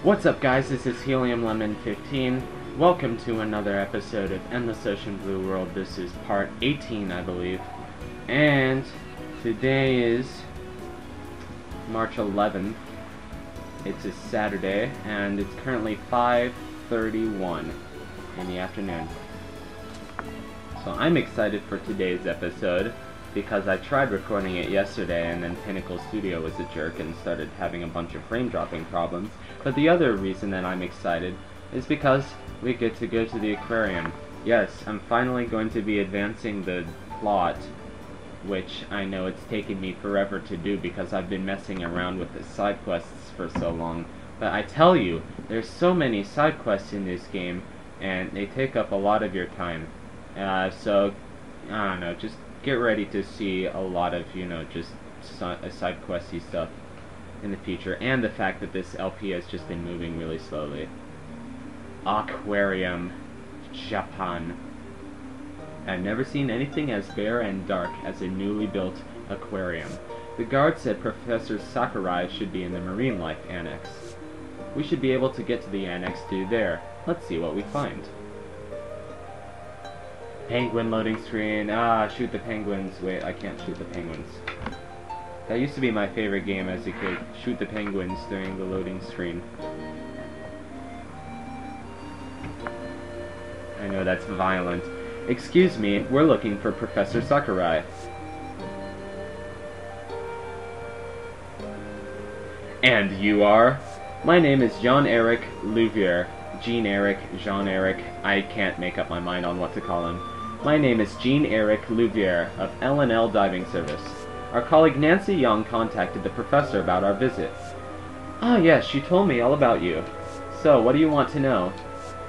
What's up, guys? This is Helium-Lemon-15. Welcome to another episode of Endless Ocean Blue World. This is part 18, I believe. And today is March 11th. It's a Saturday, and it's currently 5:31 in the afternoon. So I'm excited for today's episode because I tried recording it yesterday and then Pinnacle Studio was a jerk and started having a bunch of frame dropping problems. But the other reason that I'm excited is because we get to go to the aquarium. Yes, I'm finally going to be advancing the plot, which I know it's taken me forever to do because I've been messing around with the side quests for so long. But I tell you, there's so many side quests in this game and they take up a lot of your time. So, I don't know, just get ready to see a lot of, just side questy stuff in the future, and the fact that this LP has just been moving really slowly. Aquarium, Japan. I've never seen anything as bare and dark as a newly built aquarium. The guard said Professor Sakurai should be in the Marine Life Annex. We should be able to get to the annex through there. Let's see what we find. Penguin loading screen. Shoot the penguins. Wait, I can't shoot the penguins. That used to be my favorite game as a kid. Shoot the penguins during the loading screen. I know that's violent. Excuse me, we're looking for Professor Sakurai. And you are? My name is Jean-Eric Louvier. Jean-Eric. I can't make up my mind on what to call him. My name is Jean-Eric Louvier of L&L Diving Service. Our colleague Nancy Young contacted the professor about our visit. Ah, yes, she told me all about you. So, what do you want to know?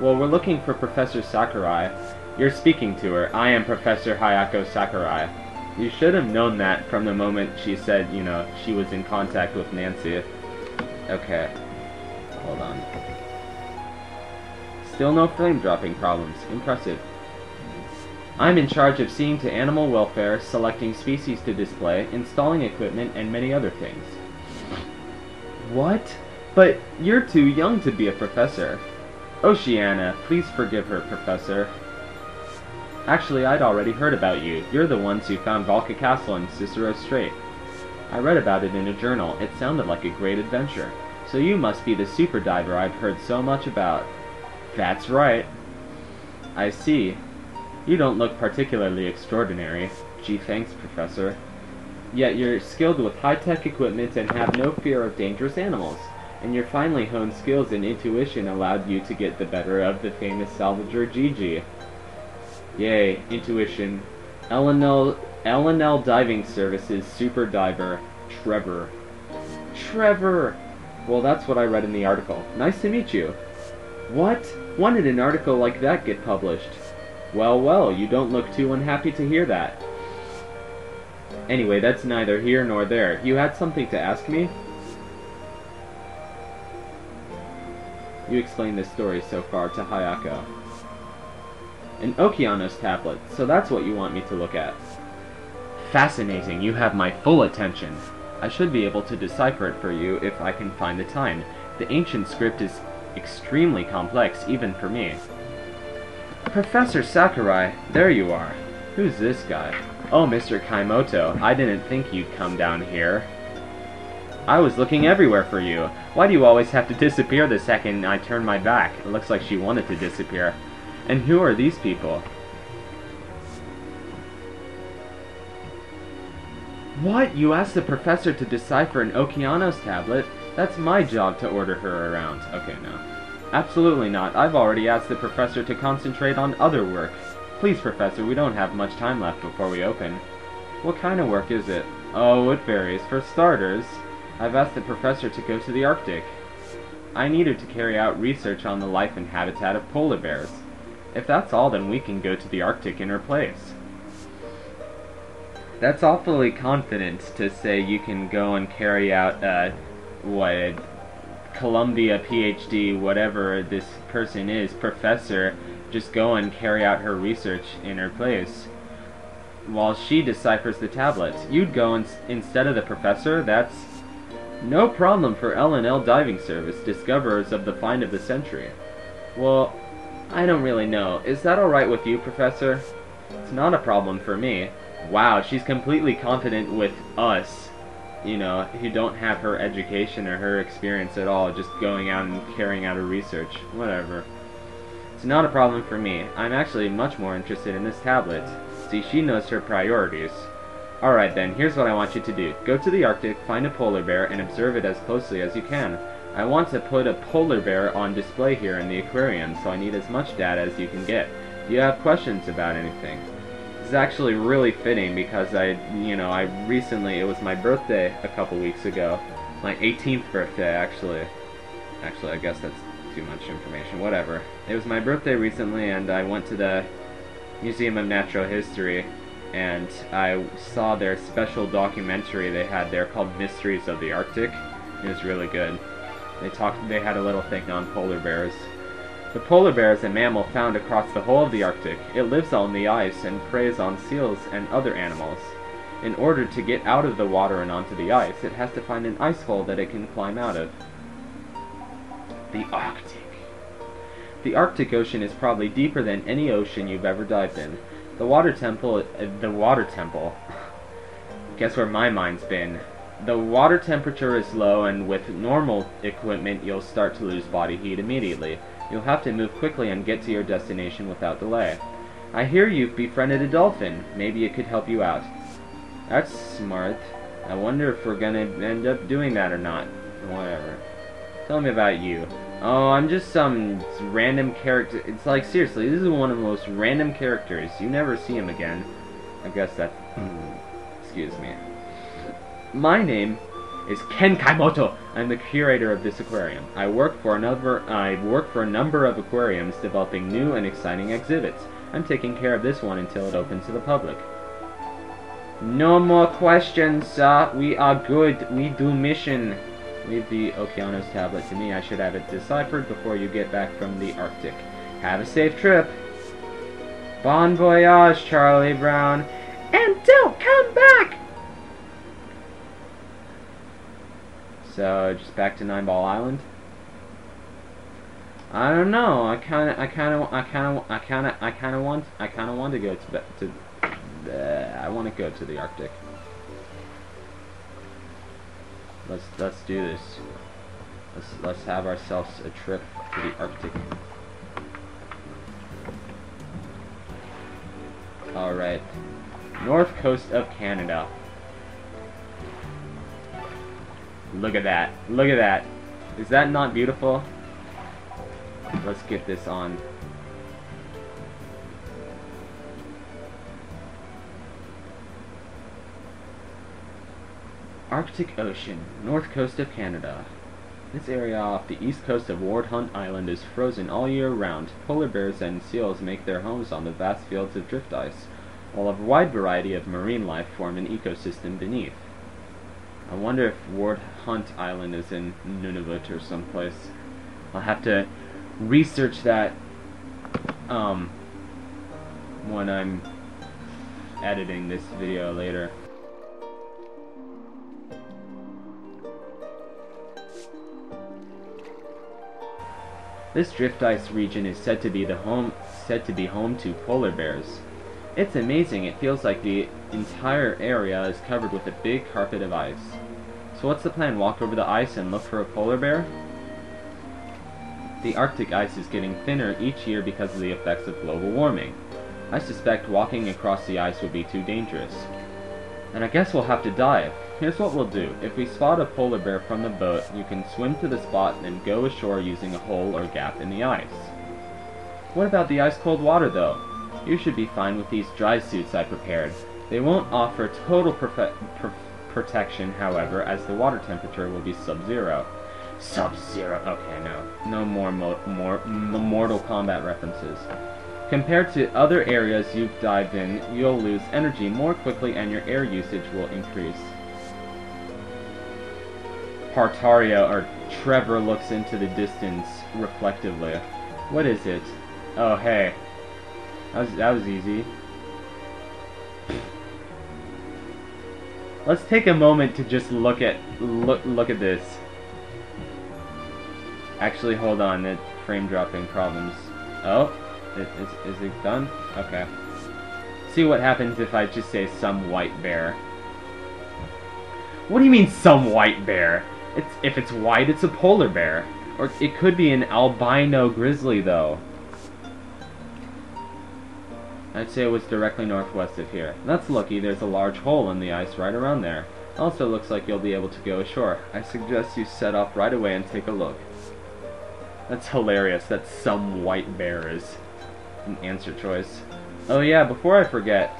Well, we're looking for Professor Sakurai. You're speaking to her. I am Professor Hayako Sakurai. You should have known that from the moment she said, she was in contact with Nancy. Okay. Hold on. Still no frame dropping problems. Impressive. I'm in charge of seeing to animal welfare, selecting species to display, installing equipment, and many other things. What? But you're too young to be a professor. Oceana, please forgive her, Professor. Actually, I'd already heard about you. You're the ones who found Valka Castle in Cicero Strait. I read about it in a journal. It sounded like a great adventure. So you must be the super diver I've heard so much about. That's right. I see. You don't look particularly extraordinary. Gee, thanks, Professor. Yet you're skilled with high-tech equipment and have no fear of dangerous animals. And your finely honed skills and intuition allowed you to get the better of the famous salvager Gigi. Yay, intuition. L&L Diving Services super diver, Trevor. Trevor! Well, that's what I read in the article. Nice to meet you. What? When did an article like that get published? Well, you don't look too unhappy to hear that. Anyway, that's neither here nor there. You had something to ask me? You explained this story so far to Hayako. An Okeanos tablet, so that's what you want me to look at. Fascinating, you have my full attention. I should be able to decipher it for you if I can find the time. The ancient script is extremely complex, even for me. Professor Sakurai, there you are. Who's this guy? Oh, Mr. Kaimoto, I didn't think you'd come down here. I was looking everywhere for you. Why do you always have to disappear the second I turn my back? It looks like she wanted to disappear. And who are these people? What? You asked the professor to decipher an Okeanos tablet? That's my job to order her around. Okay, no. Absolutely not. I've already asked the professor to concentrate on other work. Please, Professor, we don't have much time left before we open. What kind of work is it? Oh, it varies. For starters, I've asked the professor to go to the Arctic. I need her to carry out research on the life and habitat of polar bears. If that's all, then we can go to the Arctic in her place. That's awfully confident to say you can go and carry out, Columbia PhD, whatever this person is, professor, just go and carry out her research in her place. while she deciphers the tablets. You'd go instead of the professor? No problem for L&L Diving Service, discoverers of the find of the century. Well, I don't really know. Is that alright with you, Professor? It's not a problem for me. Wow, she's completely confident with us, you know, who don't have her education or her experience at all, just going out and carrying out her research. Whatever. It's not a problem for me. I'm actually much more interested in this tablet. See, she knows her priorities. Alright then, here's what I want you to do. Go to the Arctic, find a polar bear, and observe it as closely as you can. I want to put a polar bear on display here in the aquarium, so I need as much data as you can get. Do you have questions about anything? This is actually really fitting because I recently, it was my birthday a couple weeks ago. My 18th birthday, actually. Actually, I guess that's too much information. Whatever. It was my birthday recently, and I went to the Museum of Natural History, and I saw their special documentary they had there called Mysteries of the Arctic. It was really good. They had a little thing on polar bears. The polar bear is a mammal found across the whole of the Arctic. It lives on the ice and preys on seals and other animals. In order to get out of the water and onto the ice, it has to find an ice hole that it can climb out of. The Arctic. The Arctic Ocean is probably deeper than any ocean you've ever dived in. The water temple. Guess where my mind's been. The water temperature is low, and with normal equipment, you'll start to lose body heat immediately. You'll have to move quickly and get to your destination without delay. I hear you've befriended a dolphin. Maybe it could help you out. That's smart. I wonder if we're gonna end up doing that or not. Whatever. Tell me about you. Oh, I'm just some random character. It's like, seriously, this is one of the most random characters. You never see him again. I guess that... excuse me. My name is Ken Kaimoto. I'm the curator of this aquarium. I work for a number of aquariums developing new and exciting exhibits. I'm taking care of this one until it opens to the public. No more questions, sir. We are good. We do mission. Leave the Okeanos tablet to me. I should have it deciphered before you get back from the Arctic. Have a safe trip. Bon voyage, Charlie Brown. And don't come back! So, just back to Nine Ball Island? I don't know. I kinda want to go to I want to go to the Arctic. Let's do this. Let's have ourselves a trip to the Arctic. All right, north coast of Canada. Look at that! Look at that! Is that not beautiful? Let's get this on. Arctic Ocean, north coast of Canada. This area off the east coast of Ward Hunt Island is frozen all year round. Polar bears and seals make their homes on the vast fields of drift ice, while a wide variety of marine life form an ecosystem beneath. I wonder if Ward Hunt Island is in Nunavut or someplace. I'll have to research that when I'm editing this video later. This drift ice region is said to be home to polar bears. It's amazing. It feels like the entire area is covered with a big carpet of ice. So what's the plan? Walk over the ice and look for a polar bear? The Arctic ice is getting thinner each year because of the effects of global warming. I suspect walking across the ice would be too dangerous. And I guess we'll have to dive. Here's what we'll do. If we spot a polar bear from the boat, you can swim to the spot and go ashore using a hole or gap in the ice. What about the ice-cold water, though? You should be fine with these dry suits I prepared. They won't offer total protection, however, as the water temperature will be sub-zero. Sub-zero. Okay, no more Mortal Kombat references. Compared to other areas you've dived in, you'll lose energy more quickly and your air usage will increase. Partario, or Trevor, looks into the distance reflectively. What is it? Oh, hey. That was easy. Let's take a moment to just look at this. Actually, hold on. The frame dropping problems. Oh, is it done? Okay. See what happens if I just say some white bear. What do you mean some white bear? If it's white, it's a polar bear. Or it could be an albino grizzly, though. I'd say it was directly northwest of here. That's lucky, there's a large hole in the ice right around there. Also looks like you'll be able to go ashore. I suggest you set off right away and take a look. That's hilarious that some white bear is an answer choice. Oh yeah, before I forget,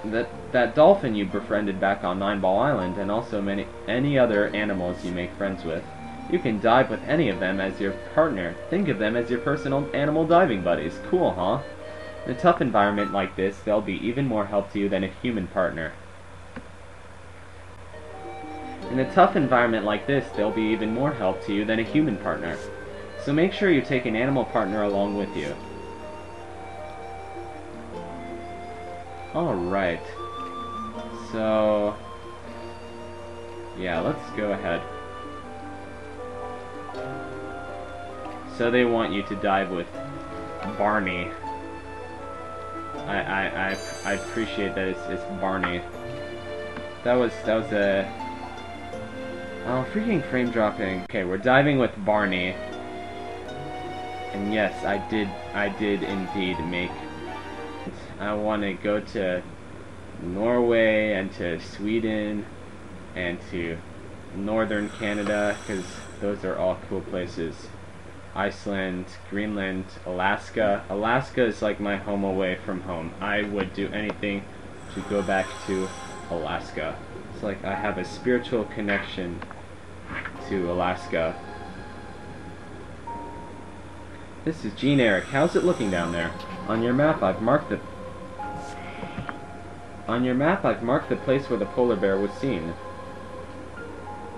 that dolphin you befriended back on Nineball Island, and also any other animals you make friends with. You can dive with any of them as your partner. Think of them as your personal animal diving buddies. Cool, huh? In a tough environment like this, they'll be even more help to you than a human partner. In a tough environment like this, they'll be even more help to you than a human partner. So make sure you take an animal partner along with you. Alright. So... yeah, let's go ahead. So they want you to dive with Barney. I appreciate that it's Barney. That was a... oh, freaking frame dropping. Okay, we're diving with Barney. And yes, I did indeed make... I want to go to Norway and to Sweden and to northern Canada, because those are all cool places. Iceland, Greenland, Alaska. Alaska is like my home away from home. I would do anything to go back to Alaska. It's like I have a spiritual connection to Alaska. This is Gene Eric. How's it looking down there? On your map, I've marked the place where the polar bear was seen.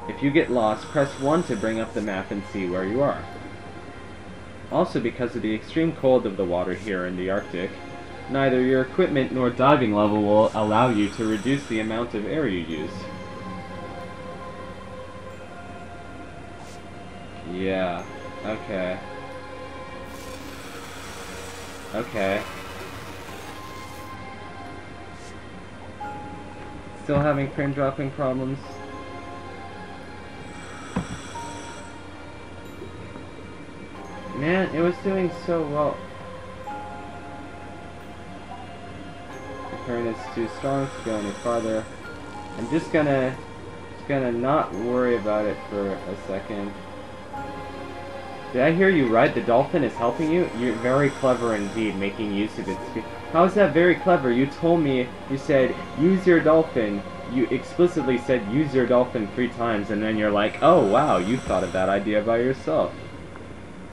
If you get lost, press 1 to bring up the map and see where you are. Also, because of the extreme cold of the water here in the Arctic, neither your equipment nor diving level will allow you to reduce the amount of air you use. Yeah, okay. Okay. Still having frame dropping problems? Man, it was doing so well. The current is too strong to go any farther. I'm just gonna not worry about it for a second. Did I hear you right? The dolphin is helping you? You're very clever indeed, making use of its speed. How is that very clever? You told me, you said, use your dolphin. You explicitly said, use your dolphin 3 times, and then you're like, oh wow, you thought of that idea by yourself.